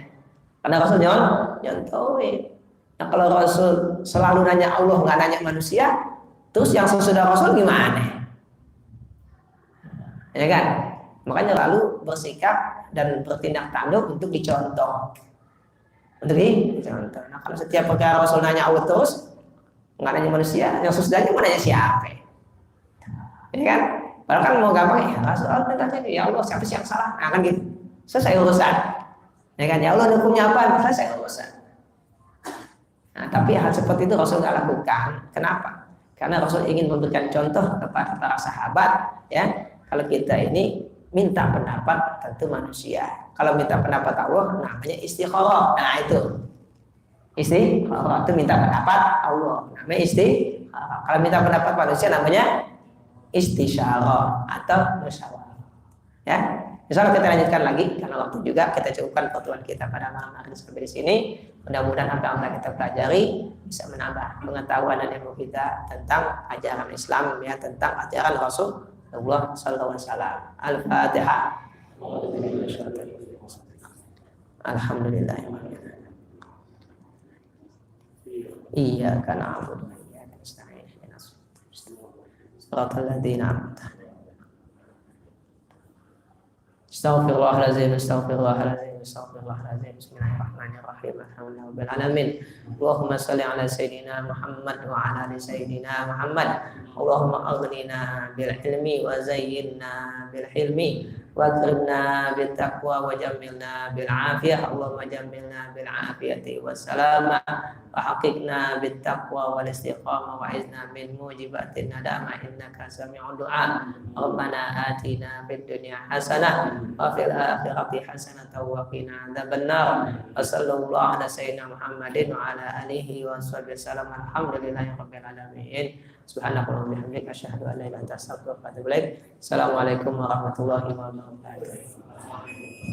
Karena Rasul nyontohin. Nah kalau Rasul selalu nanya Allah nggak nanya manusia, terus yang sesudah Rasul gimana? Ya kan? Makanya lalu bersikap dan bertindak tanduk untuk dicontoh. Untuk dicontoh. Nah kalau setiap perkara Rasul nanya Allah terus, nggak nanya manusia, yang sesudahnya mau nanya siapa? Ya kan? Padahal kan mau gampang ya Rasul tanya ya Allah siapa sih yang salah? Nah kan gitu. Selesai urusan. Ya kan? Ya Allah hukumnya apa? Selesai urusan. Nah tapi hal seperti itu Rasul nggak lakukan. Kenapa? Karena Rasul ingin memberikan contoh kepada para sahabat, ya. Kalau kita ini minta pendapat tentu manusia. Kalau minta pendapat Allah namanya istikharah. Nah itu. Istikharah itu minta pendapat Allah, namanya istikharah. Kalau minta pendapat manusia namanya istisyarah atau musyawarah. Ya, misalnya kita lanjutkan lagi karena waktu juga, kita cukupkan pertemuan kita pada malam hari sampai di sini. Mudah-mudahan apa yang telah kita pelajari bisa menambah pengetahuan dan ilmu kita tentang ajaran Islam, ya, tentang ajaran Rasulullah sallallahu alaihi wasallam. Al-Fatihah. Alhamdulillah. Iyyaka na'budu wa iyyaka nasta'in. Shiratal ladzina an'amta 'alaihim. Astaghfirullahaladzim, astaghfirullahaladzim, astaghfirullahaladzim. Bismillahirrahmanirrahim. Alhamdulillahirabbil alamin. Allahumma shalli ala sayyidina Muhammad wa ala ali sayyidina Muhammad. Allahumma aghnina bil ilmi wa zayyinna bil hilmi wa akrimna bit taqwa wa jammilna bil afiyah. Allahumma jammilna bil afiyati was salamah wa haqiqna bit taqwa wal istiqamah wa izna min mujibatin nadama innaka sami'ud du'a. Rabbana atina fid dunya hasanah wa fil akhirati hasanatan wa qina adzabannar. Wassallallahu ala sayyidina Muhammadin wa ala alihi wa sahbihi wasallam. Alhamdulillahi rabbil alamin. Subhanakallahumma wa bihamdika asyhadu an la ilaha illa anta astaghfiruka wa atubu ilaik. Assalamualaikum warahmatullahi wabarakatuh.